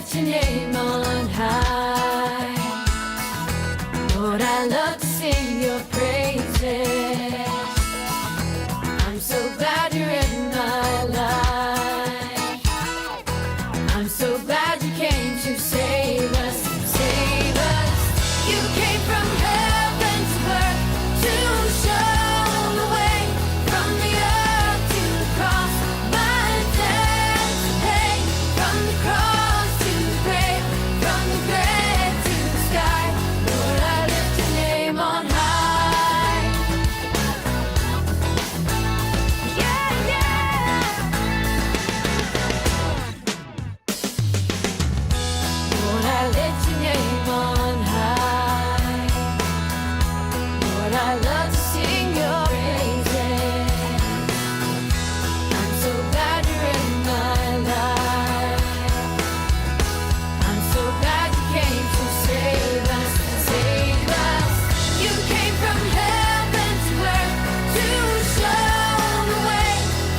lift your name on high. Lord, I love to sing your praises. I'm so glad you're in my life. I'm so glad you came to save us, save us. You came from heaven to earth to show the way, from the earth to the cross, my debt to pay, from the cross to the grave, from the grave to the sky. Lord, I lift your name on high. Yeah, yeah. Lord, I lift your name on high. Lord, I love to sing your praises. I'm so glad you're in my life. I'm so glad you came to save us, save us. You came from heaven to earth to show the way,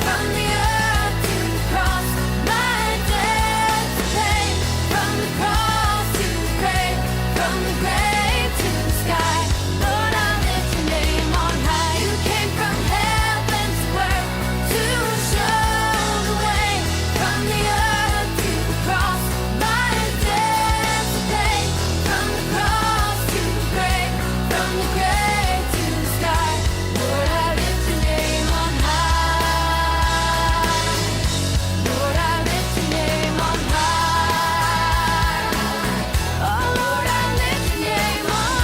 from the earth to the cross, my debt to pay, from the cross to the grave, from the grave to the sky. Lord, I lift your name on high. You came from heaven to earth to show the way, from the earth to the cross, my debt to pay, from the cross to the grave, from the grave to the sky. Lord, I lift your name on high. Lord, I lift your name on high. Oh, Lord, I lift your name on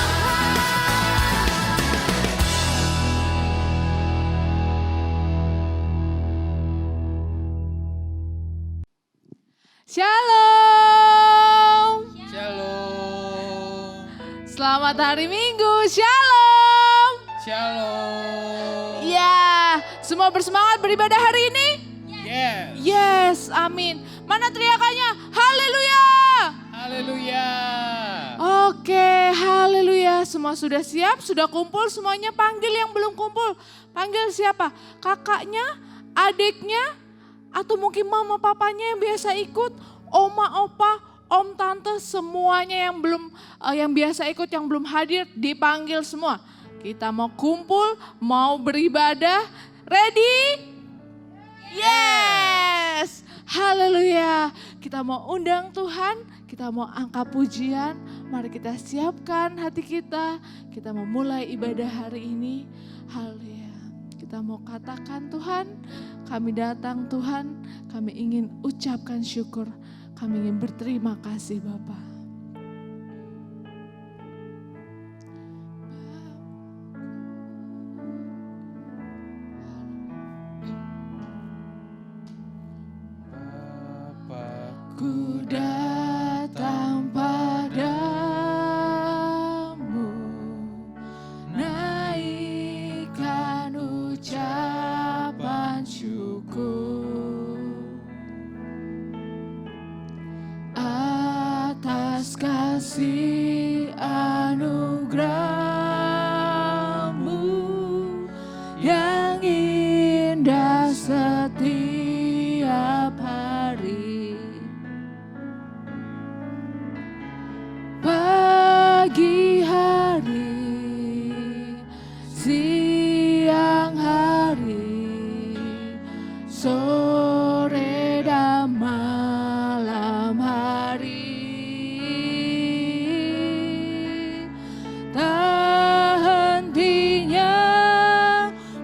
Shalom. Shalom. Selamat hari Minggu. Shalom. Shalom. Ya, semua bersemangat beribadah hari ini? Yes. Yes, amin. Mana teriakannya? Haleluya. Haleluya. Oke, haleluya. Semua sudah siap? Sudah kumpul semuanya? Panggil yang belum kumpul. Panggil siapa? Kakaknya, adiknya, atau mungkin mama papanya yang biasa ikut, oma opa, om tante, semuanya yang biasa ikut, yang belum hadir, dipanggil semua. Kita mau kumpul, mau beribadah. Ready? Yes. Haleluya. Kita mau undang Tuhan, kita mau angkat pujian. Mari kita siapkan hati kita. Kita mau mulai ibadah hari ini. Haleluya. Kita mau katakan, Tuhan, kami datang Tuhan, kami ingin ucapkan syukur, kami ingin berterima kasih Bapa. Ku datang padamu, naikkan ucapan syukur atas kasih anugerah-Mu yang indah setiap hari. Pagi hari, siang hari, sore dan malam hari, tak hentinya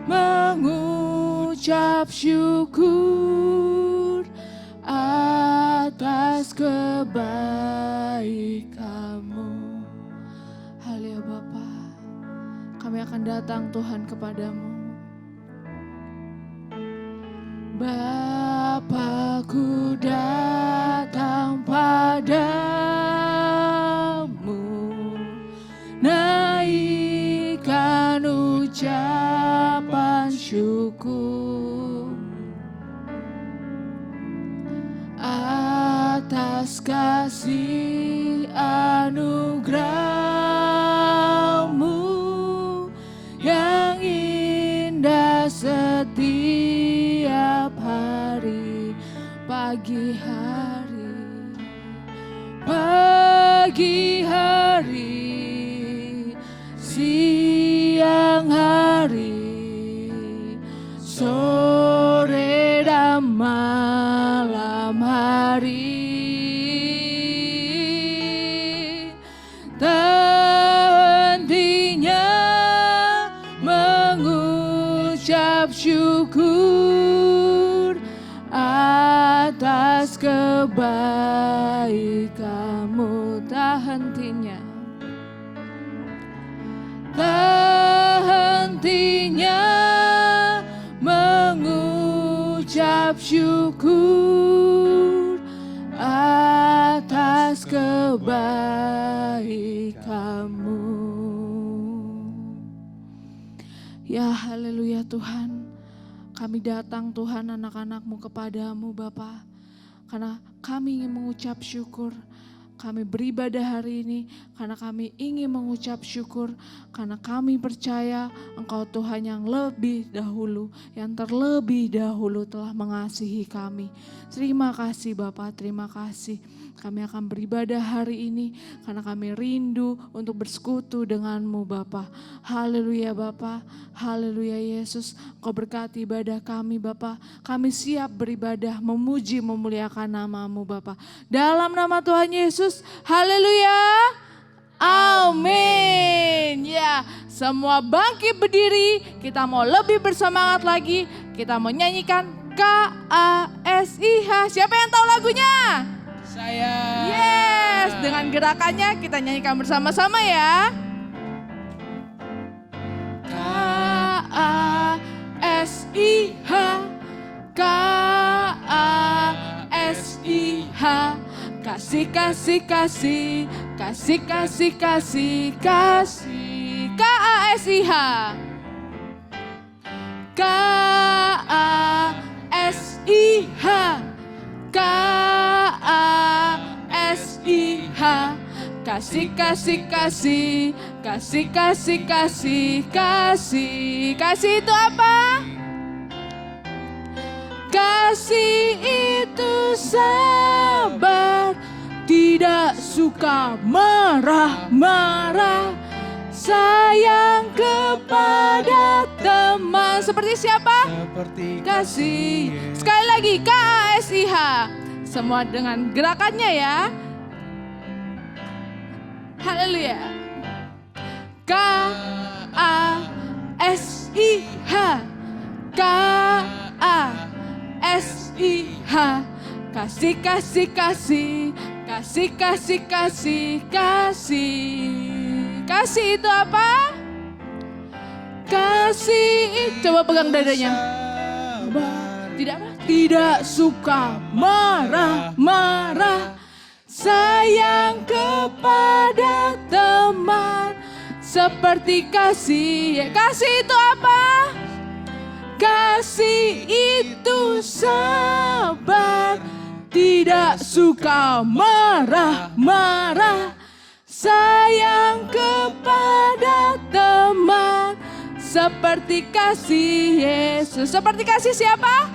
mengucap syukur atas kebaikan-Mu. Haleluya Bapa, kami akan datang Tuhan kepadamu. Bapa, ku datang padamu, naikkan ucapan syukur atas kasih anugerah-Mu yang indah setiap hari. Pagi hari, pagi hari, siang hari, sore dan malam hari. Tak hentinya mengucap syukur atas kebaikan-Mu. Tak hentinya, tak hentinya mengucap syukur atas kebaikan-Mu. Ya haleluya Tuhan, kami datang Tuhan anak-anak-Mu kepadamu Bapa, karena kami ingin mengucap syukur. Kami beribadah hari ini karena kami ingin mengucap syukur, karena kami percaya Engkau Tuhan yang lebih dahulu, yang terlebih dahulu telah mengasihi kami. Terima kasih Bapa, terima kasih. Kami akan beribadah hari ini karena kami rindu untuk bersekutu dengan-Mu Bapa. Haleluya Bapa, haleluya Yesus. Kau berkati ibadah kami Bapa. Kami siap beribadah, memuji, memuliakan nama-Mu Bapa. Dalam nama Tuhan Yesus, haleluya. Amin. Ya, semua bangkit berdiri. Kita mau lebih bersemangat lagi. Kita mau nyanyikan KASIH. Siapa yang tahu lagunya? Saya. Yes, dengan gerakannya kita nyanyikan bersama-sama ya. KASIH, KASIH, kasih, kasih, kasih, kasih, kasih, kasih, kasih. KASIH, KASIH, KASIH, kasih, kasih, kasih, kasih, kasih, kasih, kasih. Kasih itu apa? Kasih itu sabar, tidak suka marah-marah, sayang kepada teman. Seperti siapa? Seperti Kasih. Sekali lagi KASIH. Semua dengan gerakannya ya. Haleluya. KASIH, KASIH, kasih, kasih, kasih, kasih, kasih, kasih, kasih. Kasih itu apa? Kasih. Coba pegang dadanya. Tidak apa? Tidak suka marah-marah, sayang kepada teman, seperti kasih. Kasih itu apa? Kasih itu sabar, tidak suka marah-marah, sayang kepada teman, seperti kasih Yesus. Seperti kasih siapa?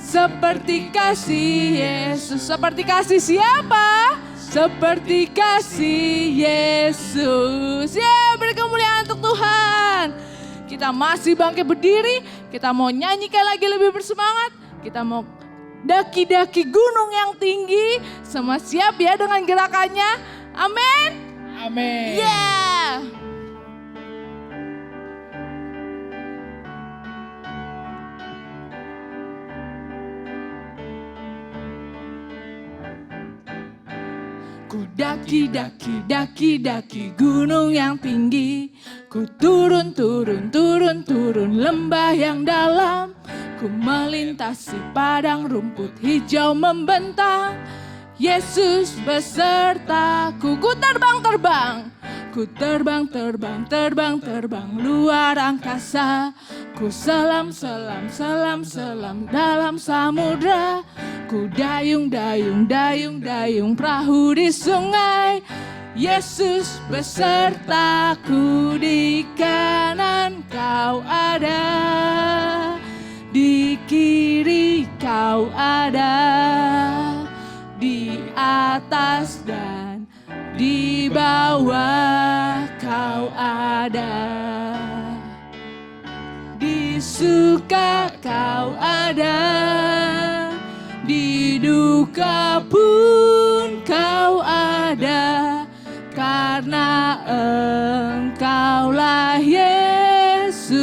Seperti kasih Yesus. Seperti kasih siapa? Seperti kasih Yesus. Ya, beri kemuliaan untuk Tuhan. Kita masih bangkit berdiri. Kita mau nyanyikan lagi lebih bersemangat. Kita mau daki-daki gunung yang tinggi. Semua siap ya dengan gerakannya. Amin. Amin. Yeah. Ku daki-daki gunung yang tinggi. Ku turun lembah yang dalam. Ku melintasi padang rumput hijau membentang. Yesus besertaku. Ku terbang. Ku terbang luar angkasa. Ku selam dalam samudra. Ku dayung perahu di sungai. Yesus besertaku, di kanan kau ada, di kiri kau ada, di atas dan di bawah Kau ada. Di suka Kau ada, di duka pun Kau ada, karena Engkaulah Yesusku.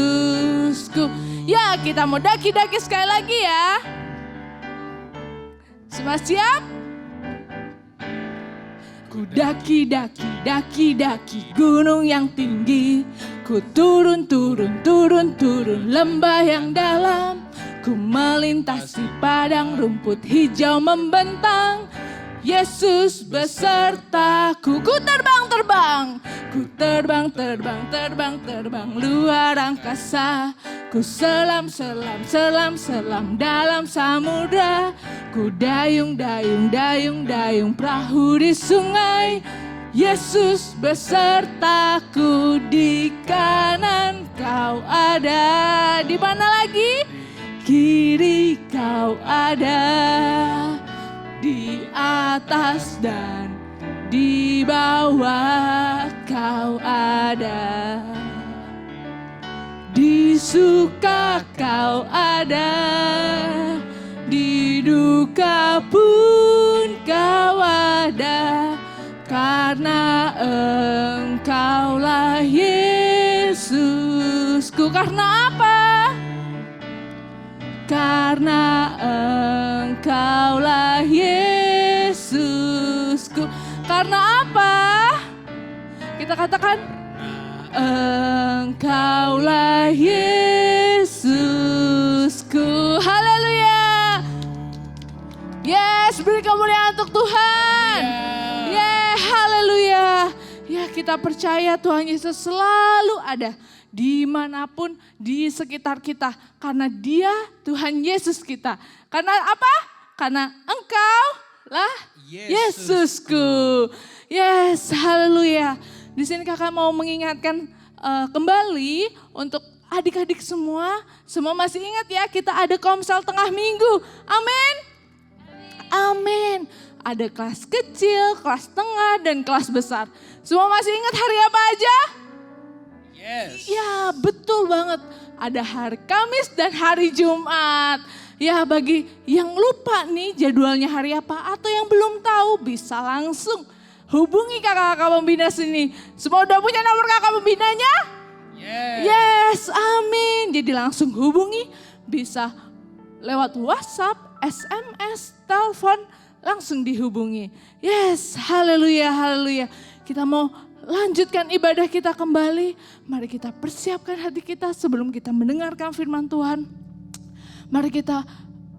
Ya, kita mau daki-daki sekali lagi ya. Semua siap? Ku daki-daki gunung yang tinggi. Ku turun lembah yang dalam. Ku melintasi padang rumput hijau membentang. Yesus besertaku. Ku terbang luar angkasa. Ku selam dalam samudra. Ku dayung perahu di sungai. Yesus besertaku, di kanan Kau ada. Di mana lagi? Kiri Kau ada. Di atas dan di bawah Kau ada. Di suka Kau ada, di duka pun Kau ada, karena Engkaulah Yesusku. Karena apa? Karena Engkaulah Yesusku. Karena apa? Kita katakan, Engkaulah Yesusku. Haleluya. Yes, beri kemuliaan untuk Tuhan. Haleluya. Ya, kita percaya Tuhan Yesus selalu ada dimanapun di sekitar kita. Karena Dia Tuhan Yesus kita. Karena apa? Karena Engkau lah Yesusku. Yes, haleluya. Di sini kakak mau mengingatkan kembali untuk adik-adik semua. Semua masih ingat ya, kita ada Komsel tengah minggu. Amin. Amin. Ada kelas kecil, kelas tengah, dan kelas besar. Semua masih ingat hari apa aja? Yes. Ya, betul banget. Ada hari Kamis dan hari Jumat. Ya, bagi yang lupa nih jadwalnya hari apa atau yang belum tahu, bisa langsung hubungi kakak-kakak pembina sini. Semua udah punya nomor kakak pembinanya? Yes, amin. Jadi langsung hubungi, bisa lewat WhatsApp, SMS, telepon, langsung dihubungi. Yes, haleluya, haleluya. Kita mau lanjutkan ibadah kita kembali. Mari kita persiapkan hati kita sebelum kita mendengarkan firman Tuhan. Mari kita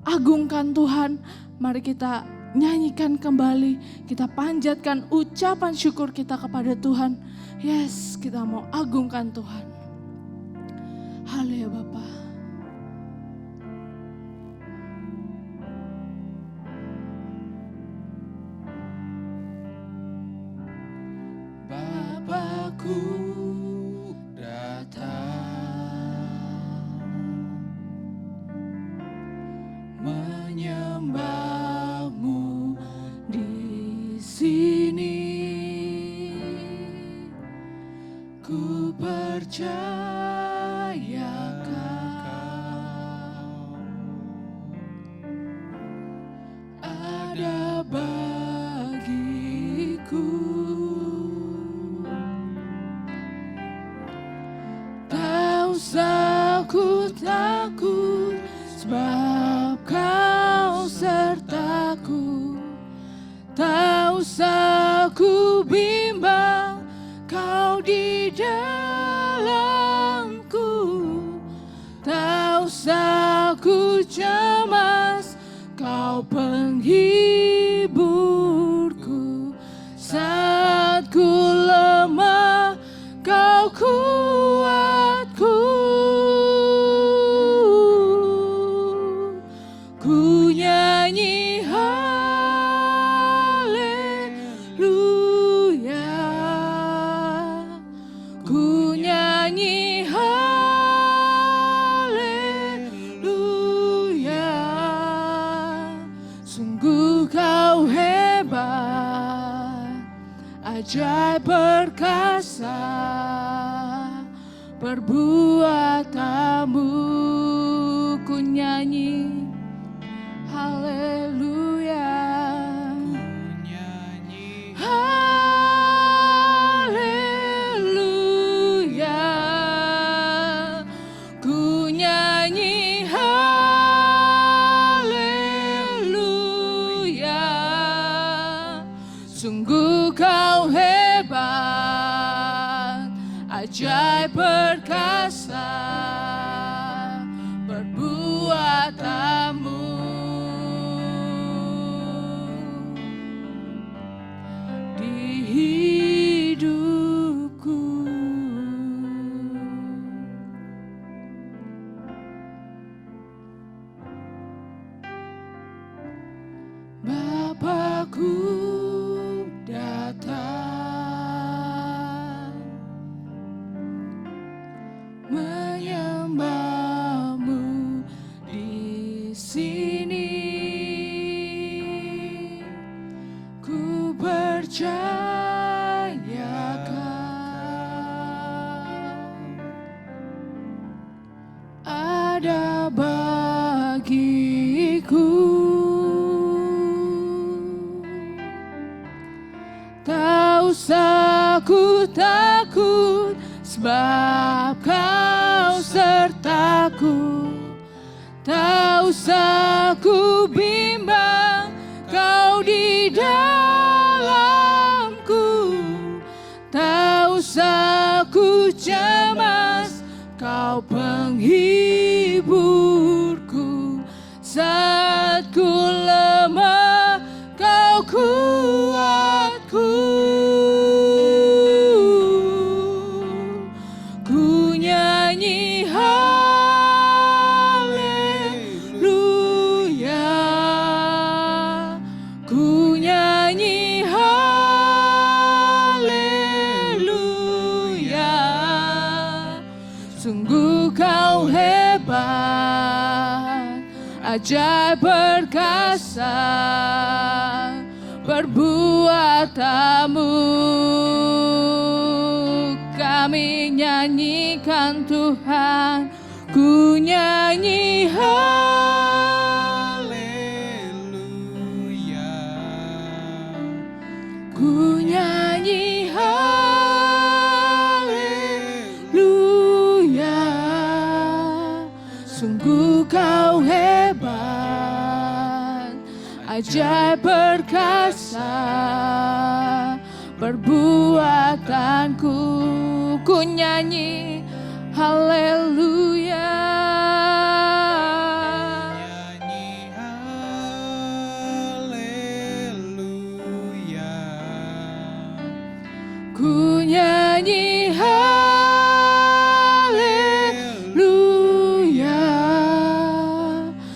agungkan Tuhan. Mari kita nyanyikan kembali. Kita panjatkan ucapan syukur kita kepada Tuhan. Yes, kita mau agungkan Tuhan. Haleluya Bapa. Bapakku datang menyembahmu di sini. Ku percaya Kau ada bagiku. Tak usah ku takut sebab Kau sertaku. Tak usah ku bimbang, Kau di dalamku. Tak usah ku cemas, Kau penghiburku. Saat ku lemah, Kau kuatku. Ku nyanyi haleluya. Ku nyanyi haleluya. Sungguh ajaib perkasa perbuatanmu. Ku nyanyi haleluya, haleluya, ku nyanyi haleluya. Sungguh kau hebat, ajaib perkasa perbuatanmu. Di hidupku Bapakku datang menyembahmu di sini. Ku percaya kau ada bagiku. Tak usah ku takut, sebab kau sertaku. Tak usah ku bimbang, kau di dalamku. Tak usah ku cemas, kau penghiburku. Saat ku lemah, kau kuatku. Ku nyanyi haleluya, ku nyanyi haleluya. Sungguh kau hebat, ajaib perkasa perbuatanmu. Kami nyanyikan Tuhan, ku nyanyi haleluya, ku nyanyi haleluya. Sungguh kau hebat, ajaib perkasa perbuatanku. Ku nyanyi haleluya, nyanyi haleluya, ku nyanyi haleluya.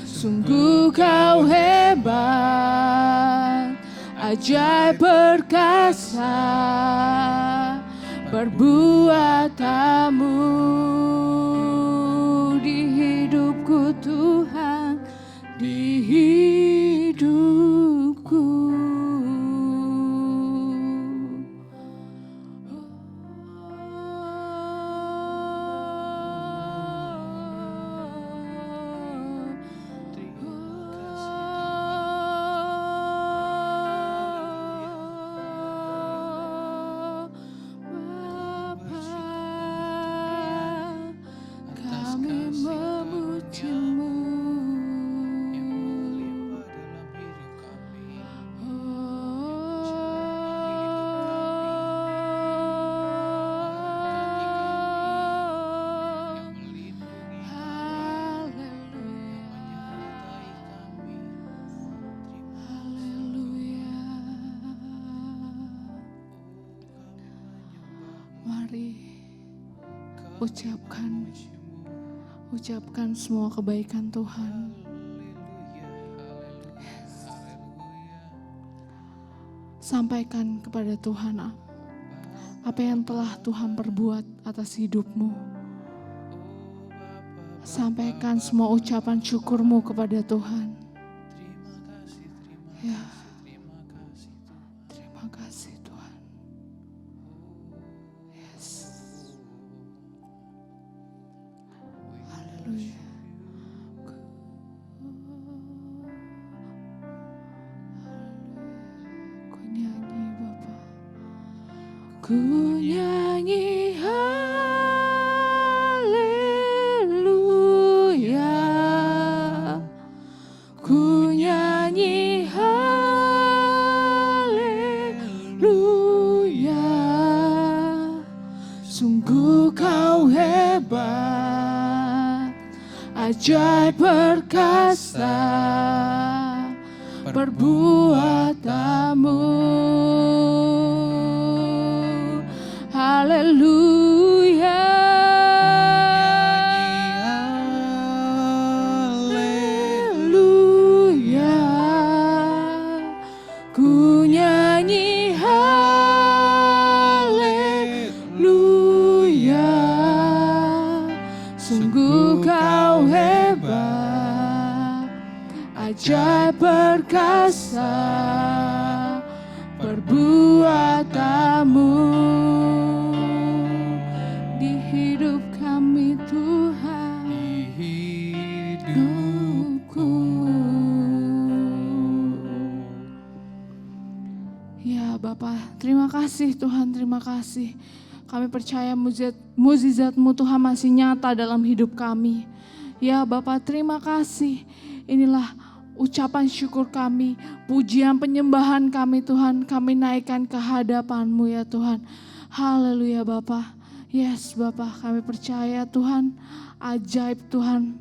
Sungguh kau hebat, ajaib perkasa perbuatanmu di hidupku Tuhan, di hidupku. Ucapkan semua kebaikan Tuhan. Sampaikan kepada Tuhan apa yang telah Tuhan perbuat atas hidupmu. Sampaikan semua ucapan syukurmu kepada Tuhan. Ya, terima kasih Tuhan. Ku nyanyi haleluya, ku nyanyi haleluya. Sungguh kau hebat, ajaib perkasa perbuatanmu. Haleluya, haleluya, ku nyanyi haleluya. Sungguh kau hebat, ajaib perkasa perbuatanmu di hidup kami Tuhan, hidupku. Ya Bapa, terima kasih Tuhan, terima kasih. Kami percaya mukjizat-Mu Tuhan masih nyata dalam hidup kami. Ya Bapa, terima kasih. Inilah ucapan syukur kami, pujian penyembahan kami Tuhan, kami naikkan ke hadapan-Mu ya Tuhan. Haleluya Bapa. Yes Bapa, kami percaya Tuhan, ajaib Tuhan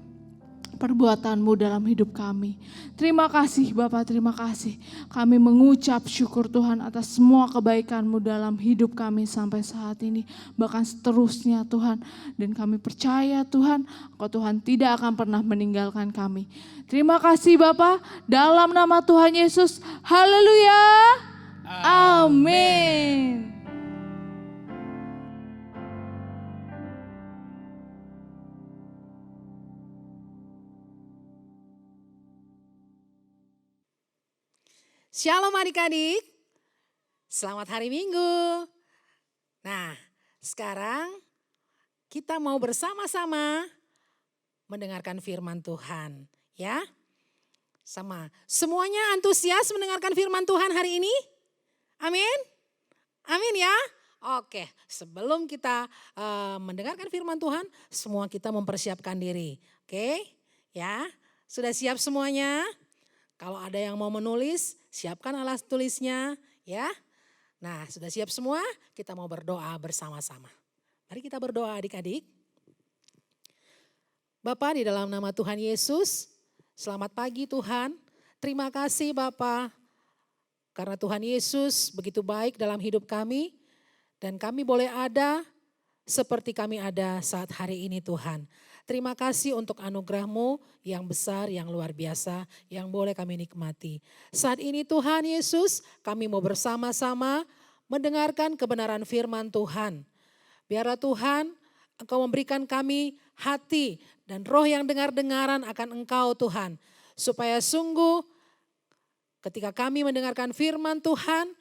perbuatan-Mu dalam hidup kami. Terima kasih Bapa, terima kasih. Kami mengucap syukur Tuhan atas semua kebaikan-Mu dalam hidup kami sampai saat ini. Bahkan seterusnya Tuhan. Dan kami percaya Tuhan, Engkau Tuhan tidak akan pernah meninggalkan kami. Terima kasih Bapa, dalam nama Tuhan Yesus. Haleluya. Amin. Shalom adik-adik, selamat hari Minggu. Nah, sekarang kita mau bersama-sama mendengarkan firman Tuhan, ya. Semuanya antusias mendengarkan firman Tuhan hari ini? Amin? Amin ya? Oke, sebelum kita mendengarkan firman Tuhan, semua kita mempersiapkan diri. Oke, ya. Sudah siap semuanya? Kalau ada yang mau menulis, siapkan alat tulisnya, ya. Nah, sudah siap semua? Kita mau berdoa bersama-sama. Mari kita berdoa adik-adik. Bapa, di dalam nama Tuhan Yesus, selamat pagi Tuhan. Terima kasih Bapa, karena Tuhan Yesus begitu baik dalam hidup kami. Dan kami boleh ada seperti kami ada saat hari ini Tuhan. Terima kasih untuk anugerah-Mu yang besar, yang luar biasa, yang boleh kami nikmati. Saat ini Tuhan Yesus, kami mau bersama-sama mendengarkan kebenaran firman Tuhan. Biarlah Tuhan, Engkau memberikan kami hati dan roh yang dengar-dengaran akan Engkau Tuhan. Supaya sungguh ketika kami mendengarkan firman Tuhan,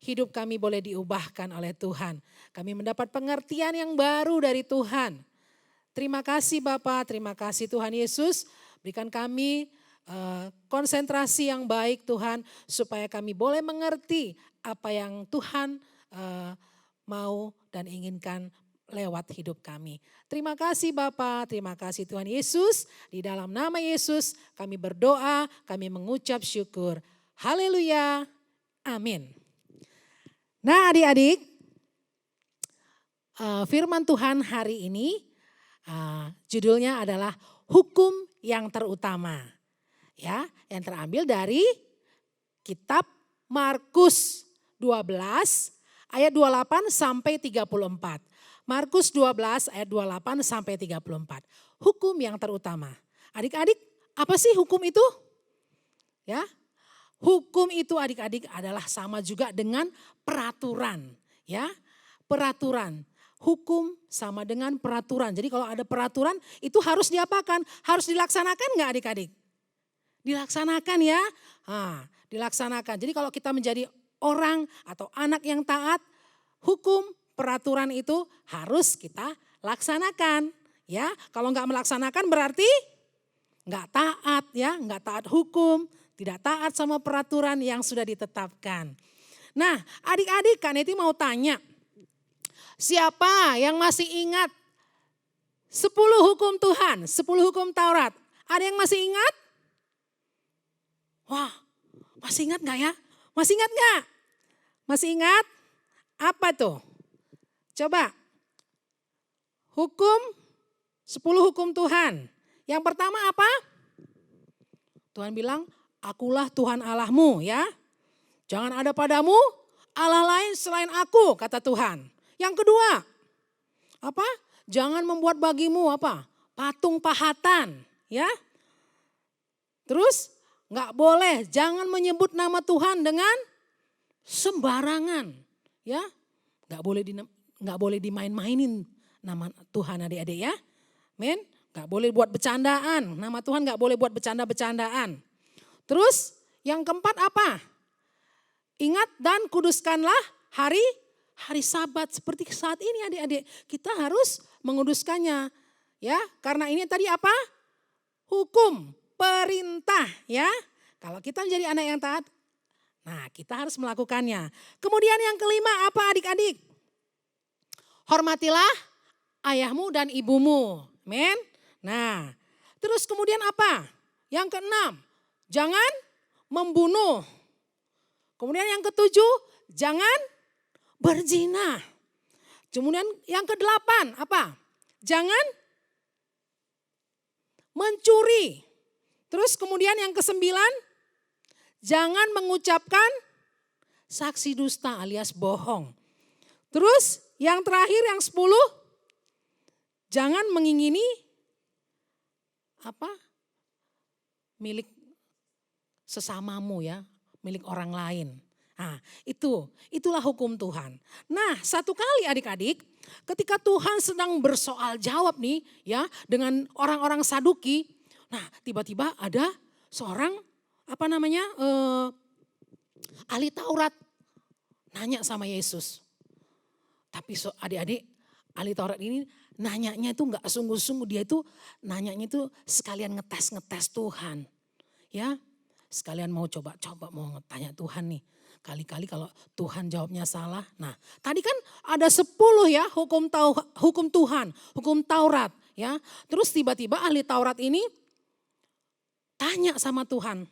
hidup kami boleh diubahkan oleh Tuhan. Kami mendapat pengertian yang baru dari Tuhan. Terima kasih Bapa, terima kasih Tuhan Yesus. Berikan kami konsentrasi yang baik Tuhan. Supaya kami boleh mengerti apa yang Tuhan mau dan inginkan lewat hidup kami. Terima kasih Bapa, terima kasih Tuhan Yesus. Di dalam nama Yesus kami berdoa, kami mengucap syukur. Haleluya, amin. Nah adik-adik, firman Tuhan hari ini judulnya adalah hukum yang terutama. Ya, yang terambil dari kitab Markus 12 ayat 28 sampai 34. Markus 12 ayat 28 sampai 34. Hukum yang terutama. Adik-adik, apa sih hukum itu? Ya. Hukum itu adik-adik adalah sama juga dengan peraturan, ya. Peraturan. Hukum sama dengan peraturan. Jadi kalau ada peraturan itu harus diapakan? Harus dilaksanakan enggak adik-adik? Dilaksanakan ya. Nah, dilaksanakan. Jadi kalau kita menjadi orang atau anak yang taat, hukum, peraturan itu harus kita laksanakan. Ya, kalau enggak melaksanakan berarti enggak taat ya, enggak taat hukum, tidak taat sama peraturan yang sudah ditetapkan. Nah, adik-adik Kak Neti mau tanya, Siapa yang masih ingat 10 hukum Tuhan, 10 hukum Taurat? Ada yang masih ingat? Wah, masih ingat gak ya? Masih ingat gak? Masih ingat? Apa tuh? Coba. Hukum, 10 hukum Tuhan. Yang pertama apa? Tuhan bilang, akulah Tuhan Allahmu ya. Jangan ada padamu Allah lain selain aku, kata Tuhan. Yang kedua, apa? Jangan membuat bagimu apa? Patung pahatan, ya. Terus nggak boleh, jangan menyebut nama Tuhan dengan sembarangan, ya. Nggak boleh dimain-mainin nama Tuhan adik-adik ya. Men, nggak boleh buat bercandaan. Nama Tuhan nggak boleh buat bercanda-bercandaan. Terus yang keempat apa? Ingat dan kuduskanlah hari Sabat. Seperti saat ini adik-adik, kita harus menguduskannya. Ya, karena ini tadi apa? Hukum, perintah ya. Kalau kita menjadi anak yang taat, nah kita harus melakukannya. Kemudian yang kelima apa adik-adik? Hormatilah ayahmu dan ibumu. Men. Nah, terus kemudian apa? Yang keenam, jangan membunuh. Kemudian yang ketujuh, jangan berzina. Kemudian yang kedelapan apa? Jangan mencuri. Terus kemudian yang kesembilan, jangan mengucapkan saksi dusta alias bohong. Terus yang terakhir yang 10, jangan mengingini apa? Milik sesamamu ya, milik orang lain. Nah, itulah hukum Tuhan. Nah, satu kali adik-adik, ketika Tuhan sedang bersoal jawab nih ya dengan orang-orang Saduki, nah tiba-tiba ada seorang ahli Taurat nanya sama Yesus. Tapi adik-adik, ahli Taurat ini nanyanya itu enggak sungguh-sungguh, dia itu nanyanya itu sekalian ngetes Tuhan. Ya, sekalian mau coba mau tanya Tuhan nih. Kali-kali kalau Tuhan jawabnya salah. Nah, tadi kan ada 10 ya hukum Tuhan, hukum Taurat ya. Terus tiba-tiba ahli Taurat ini tanya sama Tuhan.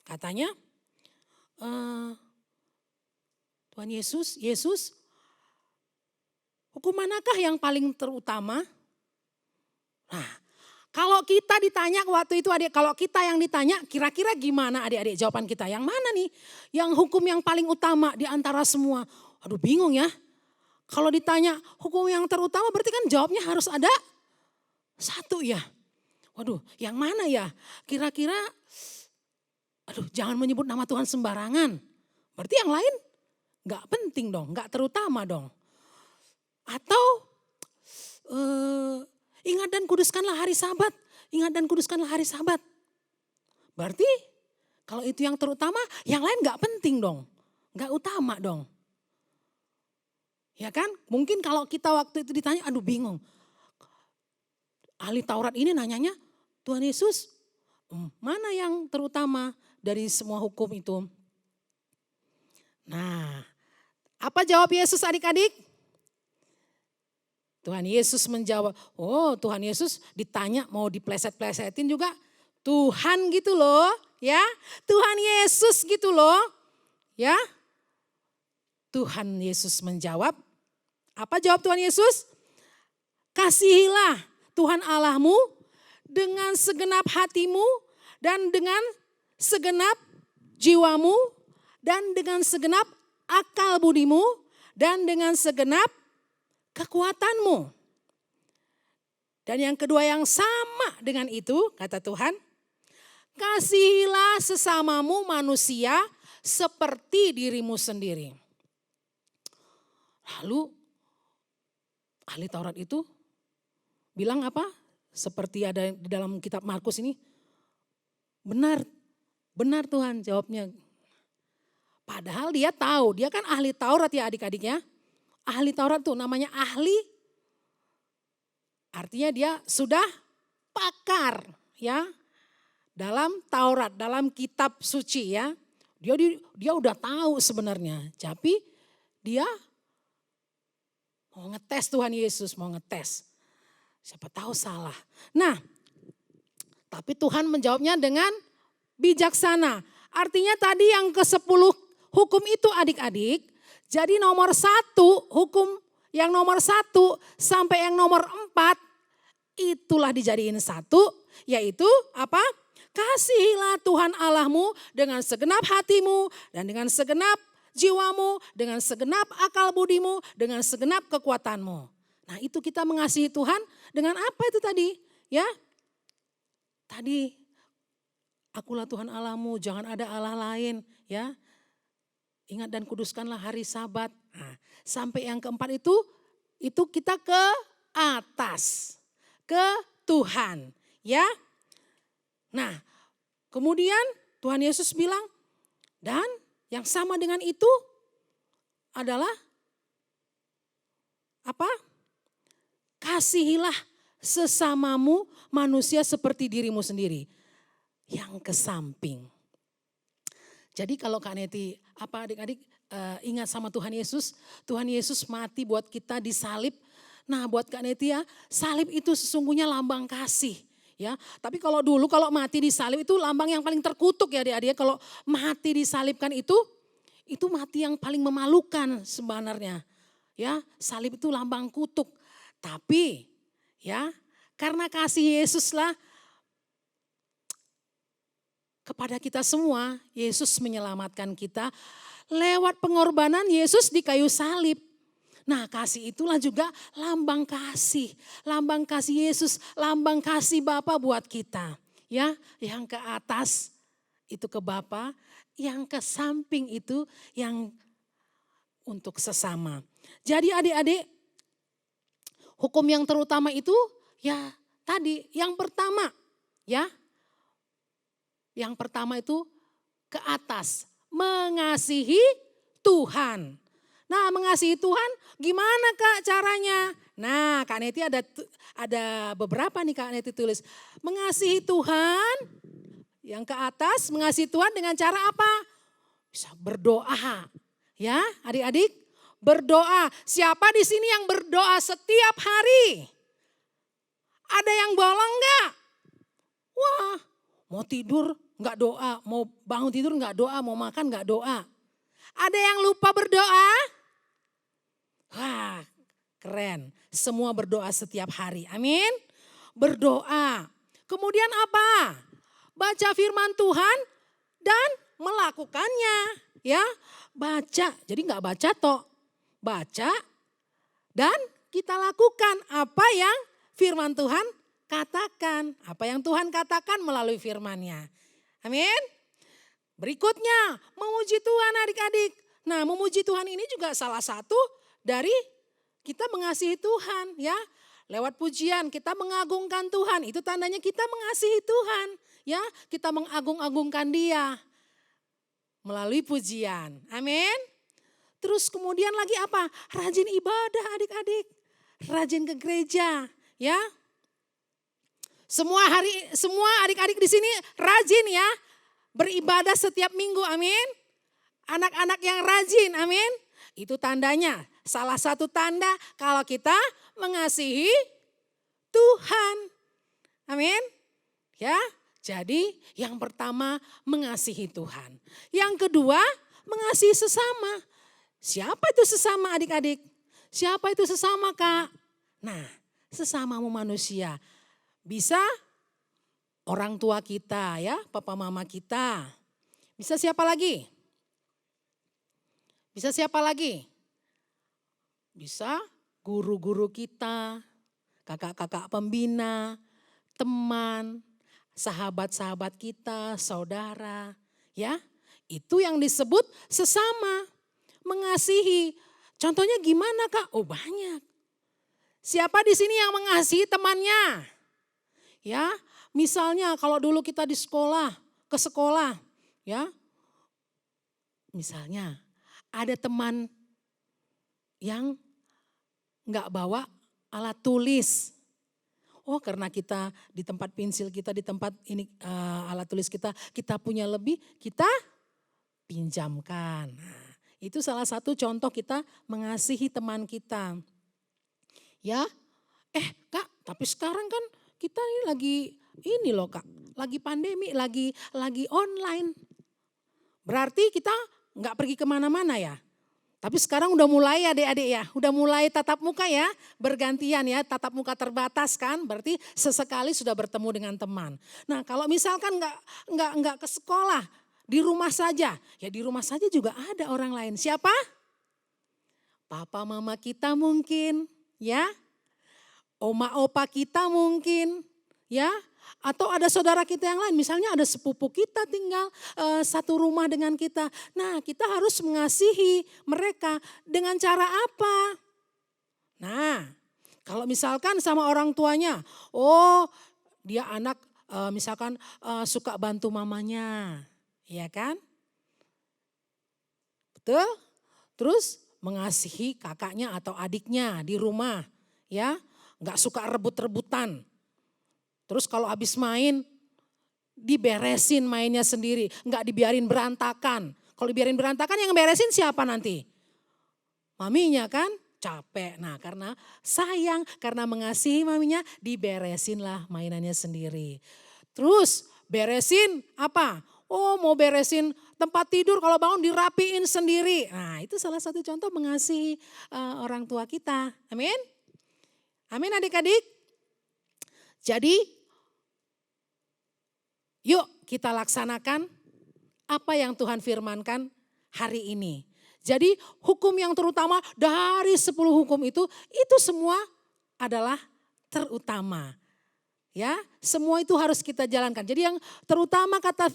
Katanya, Tuhan Yesus, hukum manakah yang paling terutama? Nah, kalau kita ditanya waktu itu adik, kalau kita yang ditanya kira-kira gimana adik-adik jawaban kita? Yang mana nih? Yang hukum yang paling utama di antara semua? Aduh bingung ya. Kalau ditanya hukum yang terutama berarti kan jawabnya harus ada satu ya. Waduh yang mana ya? Kira-kira aduh jangan menyebut nama Tuhan sembarangan. Berarti yang lain gak penting dong, gak terutama dong. Atau ingat dan kuduskanlah hari Sabat. Ingat dan kuduskanlah hari Sabat. Berarti kalau itu yang terutama, yang lain gak penting dong. Gak utama dong. Ya kan? Mungkin kalau kita waktu itu ditanya, aduh bingung. Ahli Taurat ini nanyanya, Tuhan Yesus, mana yang terutama dari semua hukum itu? Nah, apa jawab Yesus adik-adik? Tuhan Yesus menjawab, oh Tuhan Yesus ditanya mau dipleset-plesetin juga Tuhan gitu loh ya. Tuhan Yesus gitu loh ya. Tuhan Yesus menjawab, apa jawab Tuhan Yesus? Kasihilah Tuhan Allahmu dengan segenap hatimu dan dengan segenap jiwamu dan dengan segenap akal budimu dan dengan segenap kekuatanmu. Dan yang kedua yang sama dengan itu, kata Tuhan, kasihilah sesamamu manusia seperti dirimu sendiri. Lalu ahli Taurat itu bilang apa? Seperti ada di dalam kitab Markus ini, benar Tuhan jawabnya. Padahal dia tahu, dia kan ahli Taurat ya adik-adik ya. Ahli Taurat tuh namanya ahli, artinya dia sudah pakar ya dalam Taurat, dalam kitab suci ya. Dia udah tahu sebenarnya, tapi dia Mau ngetes Tuhan Yesus, mau ngetes. Siapa tahu salah. Nah, tapi Tuhan menjawabnya dengan bijaksana. Artinya tadi yang ke-10 hukum itu adik-adik. Jadi nomor 1 hukum yang nomor 1 sampai yang nomor 4 itulah dijadiin satu. Yaitu apa? Kasihilah Tuhan Allahmu dengan segenap hatimu dan dengan segenap jiwamu, dengan segenap akal budimu, dengan segenap kekuatanmu. Nah itu kita mengasihi Tuhan dengan apa itu tadi? Ya, tadi akulah Tuhan Allahmu, jangan ada Allah lain. Ya, ingat dan kuduskanlah hari Sabat. Nah, sampai yang keempat itu kita ke atas, ke Tuhan. Ya, nah kemudian Tuhan Yesus bilang, dan yang sama dengan itu adalah apa? Kasihilah sesamamu manusia seperti dirimu sendiri. Yang ke samping. Jadi kalau Kak Neti, apa adik-adik ingat sama Tuhan Yesus? Tuhan Yesus mati buat kita disalib. Nah buat Kak Neti ya, salib itu sesungguhnya lambang kasih. Ya, tapi kalau dulu kalau mati disalib itu lambang yang paling terkutuk ya adik-adik. Kalau mati disalibkan itu mati yang paling memalukan sebenarnya. Ya, salib itu lambang kutuk. Tapi ya, karena kasih Yesuslah kepada kita semua, Yesus menyelamatkan kita lewat pengorbanan Yesus di kayu salib. Nah kasih itulah juga lambang kasih Yesus, lambang kasih Bapa buat kita. Ya, yang ke atas itu ke Bapa, yang ke samping itu yang untuk sesama. Jadi adik-adik, hukum yang terutama itu ya tadi yang pertama ya. Yang pertama itu ke atas, mengasihi Tuhan. Nah mengasihi Tuhan gimana Kak caranya? Nah Kak Neti ada beberapa nih Kak Neti tulis. Mengasihi Tuhan yang ke atas, mengasihi Tuhan dengan cara apa? Bisa berdoa. Ya adik-adik berdoa. Siapa di sini yang berdoa setiap hari? Ada yang bolong gak? Wah mau tidur gak doa, mau bangun tidur gak doa, mau makan gak doa. Ada yang lupa berdoa? Wah keren, semua berdoa setiap hari, amin. Berdoa, kemudian apa? Baca firman Tuhan dan melakukannya. Ya, baca, jadi gak baca toh. Baca dan kita lakukan apa yang firman Tuhan katakan. Apa yang Tuhan katakan melalui firman-Nya. Amin. Berikutnya, memuji Tuhan adik-adik. Nah memuji Tuhan ini juga salah satu dari kita mengasihi Tuhan ya. Lewat pujian kita mengagungkan Tuhan. Itu tandanya kita mengasihi Tuhan. Ya, kita mengagung-agungkan Dia. Melalui pujian. Amin. Terus kemudian lagi apa? Rajin ibadah adik-adik. Rajin ke gereja ya. Semua adik-adik di sini rajin ya. Beribadah setiap minggu, amin. Anak-anak yang rajin, amin. Itu tandanya, salah satu tanda kalau kita mengasihi Tuhan. Amin. Ya, jadi yang pertama mengasihi Tuhan. Yang kedua mengasihi sesama. Siapa itu sesama adik-adik? Siapa itu sesama Kak? Nah, sesamamu manusia. Bisa orang tua kita ya, papa mama kita. Bisa siapa lagi? Bisa siapa lagi? Bisa guru-guru kita, kakak-kakak pembina, teman, sahabat-sahabat kita, saudara. Ya, itu yang disebut sesama, mengasihi. Contohnya gimana Kak? Oh banyak. Siapa di sini yang mengasihi temannya? Ya, misalnya kalau dulu kita ke sekolah, ya. Misalnya ada teman yang nggak bawa alat tulis. Oh, karena kita di tempat pensil kita, di tempat ini alat tulis kita punya lebih, kita pinjamkan. Nah, itu salah satu contoh kita mengasihi teman kita. Ya, Kak, tapi sekarang kan kita ini loh Kak, lagi pandemi, lagi online. Berarti kita nggak pergi kemana-mana ya. Tapi sekarang udah mulai adik-adik ya, udah mulai tatap muka ya, bergantian ya, tatap muka terbatas kan, berarti sesekali sudah bertemu dengan teman. Nah kalau misalkan nggak ke sekolah, di rumah saja, ya di rumah saja juga ada orang lain. Siapa? Papa mama kita mungkin, ya, oma opa kita mungkin, ya. Atau ada saudara kita yang lain, misalnya ada sepupu kita tinggal satu rumah dengan kita. Nah kita harus mengasihi mereka dengan cara apa? Nah kalau misalkan sama orang tuanya, oh dia anak misalkan suka bantu mamanya, ya kan? Betul? Terus mengasihi kakaknya atau adiknya di rumah, ya, nggak suka rebut-rebutan. Terus kalau habis main, diberesin mainnya sendiri. Enggak dibiarin berantakan. Kalau dibiarin berantakan yang beresin siapa nanti? Maminya kan capek. Nah karena sayang, karena mengasihi maminya, diberesinlah mainannya sendiri. Terus beresin apa? Oh mau beresin tempat tidur, kalau bangun dirapiin sendiri. Nah itu salah satu contoh mengasihi orang tua kita. Amin? Amin adik-adik? Jadi yuk kita laksanakan apa yang Tuhan firmankan hari ini. Jadi hukum yang terutama dari 10 hukum itu semua adalah terutama. Ya, semua itu harus kita jalankan. Jadi yang terutama kata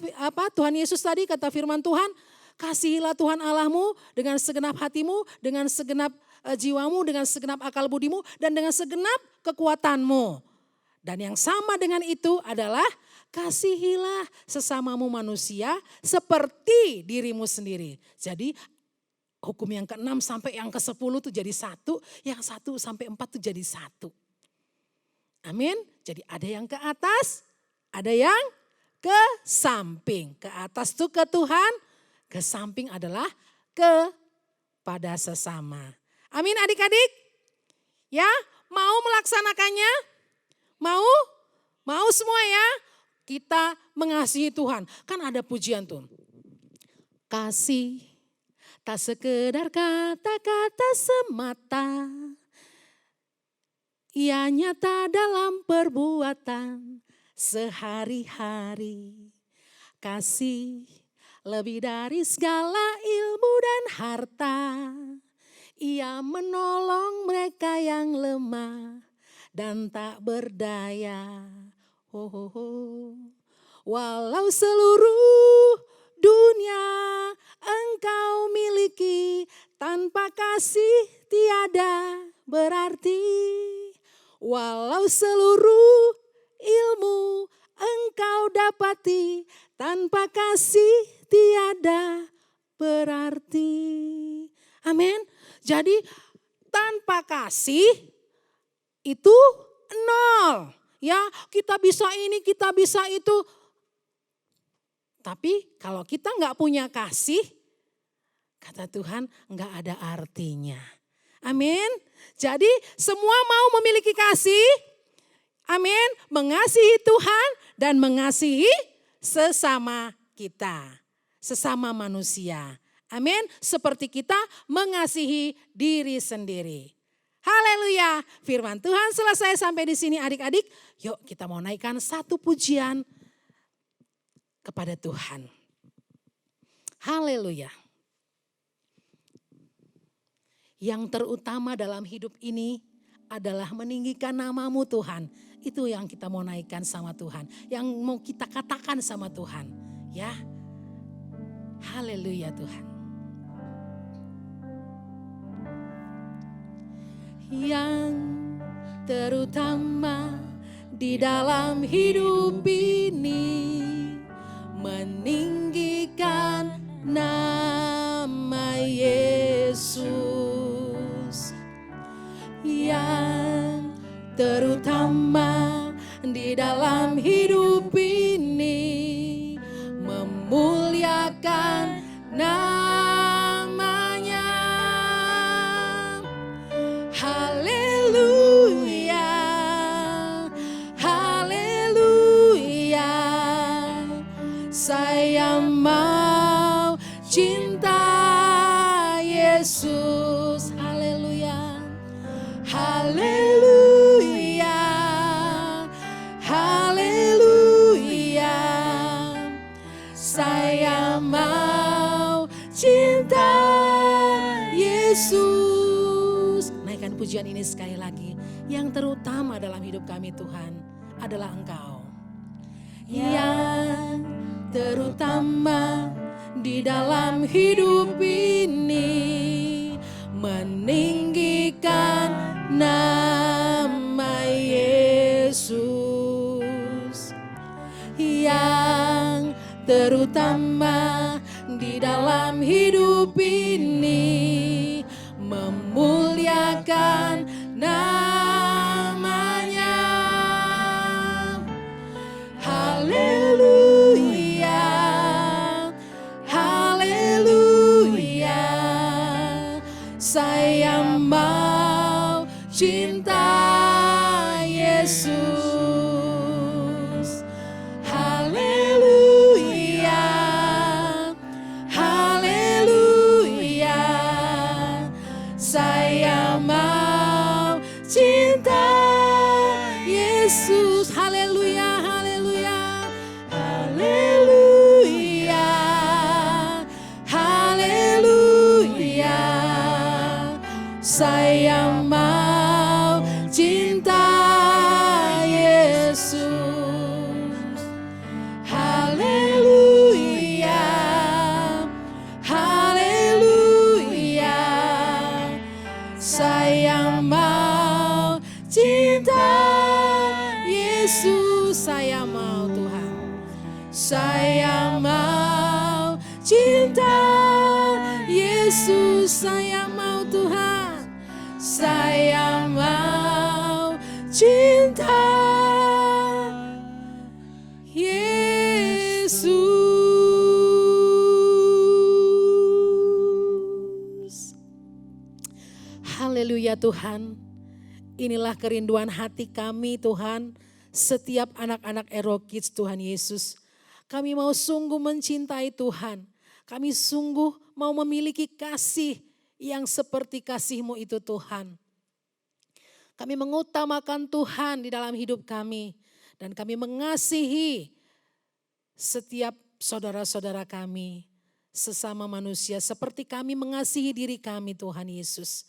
Tuhan Yesus tadi, kata firman Tuhan, kasihilah Tuhan Allahmu dengan segenap hatimu, dengan segenap jiwamu, dengan segenap akal budimu, dan dengan segenap kekuatanmu. Dan yang sama dengan itu adalah kasihilah sesamamu manusia seperti dirimu sendiri. Jadi hukum yang ke-6 sampai yang ke-10 itu jadi 1, yang 1 sampai 4 itu jadi 1. Amin. Jadi ada yang ke atas, ada yang ke samping. Ke atas itu ke Tuhan, ke samping adalah kepada sesama. Amin adik-adik. Ya, mau melaksanakannya? Mau semua ya? Kita mengasihi Tuhan. Kan ada pujian tuh. Kasih tak sekedar kata-kata semata. Ia nyata dalam perbuatan sehari-hari. Kasih lebih dari segala ilmu dan harta. Ia menolong mereka yang lemah dan tak berdaya. Walau seluruh dunia engkau miliki, tanpa kasih tiada berarti. Walau seluruh ilmu engkau dapati, tanpa kasih tiada berarti. Amin. Jadi tanpa kasih itu nol. Ya, kita bisa ini, kita bisa itu. Tapi kalau kita nggak punya kasih, kata Tuhan nggak ada artinya. Amin. Jadi semua mau memiliki kasih. Amin. Mengasihi Tuhan dan mengasihi sesama kita. Sesama manusia. Amin. Seperti kita mengasihi diri sendiri. Haleluya. Firman Tuhan selesai sampai di sini adik-adik. Yuk kita mau naikkan satu pujian kepada Tuhan. Haleluya. Yang terutama dalam hidup ini adalah meninggikan nama-Mu Tuhan. Itu yang kita mau naikkan sama Tuhan. Yang mau kita katakan sama Tuhan. Ya. Haleluya Tuhan. Yang terutama di dalam hidup ini, meninggikan nama Yesus. Yang terutama di dalam hidup ini, memuliakan namanya. Haleluya. pujian ini sekali lagi. Yang terutama dalam hidup kami Tuhan adalah Engkau. Yang terutama di dalam hidup ini meninggikan nama Yesus. Yang terutama di dalam hidup ini memuliakan namanya. Haleluya, haleluya, saya mau cinta Yesus. Haleluya, haleluya, saya mau cinta Yesus. Haleluya, haleluya, haleluya, haleluya, saya mau cinta Yesus. Haleluya, haleluya, saya mau cinta Yesus. Saya mau Tuhan, saya mau cinta Yesus. Saya mau Tuhan, saya mau cinta Yesus. Haleluya Tuhan. Inilah kerinduan hati kami Tuhan. Setiap anak-anak Ero Kids Tuhan Yesus. Kami mau sungguh mencintai Tuhan. Kami sungguh mau memiliki kasih yang seperti kasih-Mu itu Tuhan. Kami mengutamakan Tuhan di dalam hidup kami. Dan kami mengasihi setiap saudara-saudara kami. Sesama manusia seperti kami mengasihi diri kami Tuhan Yesus.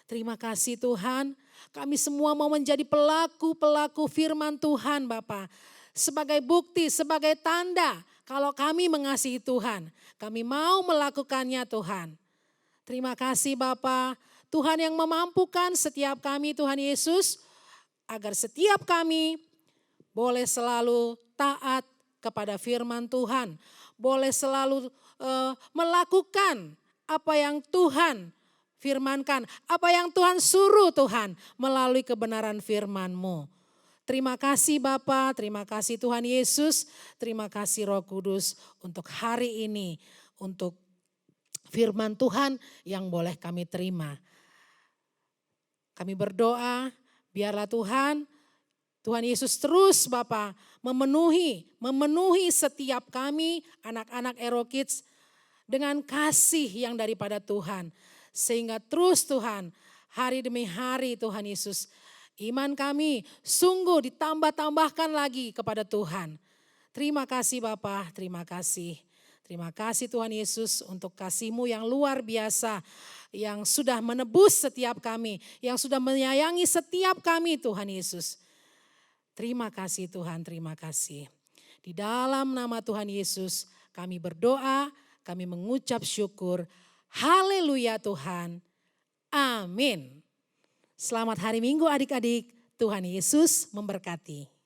Terima kasih Tuhan, kami semua mau menjadi pelaku-pelaku firman Tuhan Bapa. Sebagai bukti, sebagai tanda kalau kami mengasihi Tuhan. Kami mau melakukannya Tuhan. Terima kasih Bapa, Tuhan yang memampukan setiap kami Tuhan Yesus. Agar setiap kami boleh selalu taat kepada firman Tuhan. Boleh selalu melakukan apa yang Tuhan firmankan, apa yang Tuhan suruh Tuhan melalui kebenaran firman-Mu. Terima kasih Bapa, terima kasih Tuhan Yesus, terima kasih Roh Kudus untuk hari ini, untuk firman Tuhan yang boleh kami terima. Kami berdoa, biarlah Tuhan Yesus terus Bapa memenuhi setiap kami anak-anak Ero Kids dengan kasih yang daripada Tuhan. Sehingga terus Tuhan, hari demi hari Tuhan Yesus, iman kami sungguh ditambah-tambahkan lagi kepada Tuhan. Terima kasih Bapa, terima kasih. Terima kasih Tuhan Yesus untuk kasih-Mu yang luar biasa. Yang sudah menebus setiap kami, yang sudah menyayangi setiap kami Tuhan Yesus. Terima kasih Tuhan, terima kasih. Di dalam nama Tuhan Yesus kami berdoa, kami mengucap syukur. Haleluya Tuhan. Amin. Selamat hari Minggu adik-adik. Tuhan Yesus memberkati.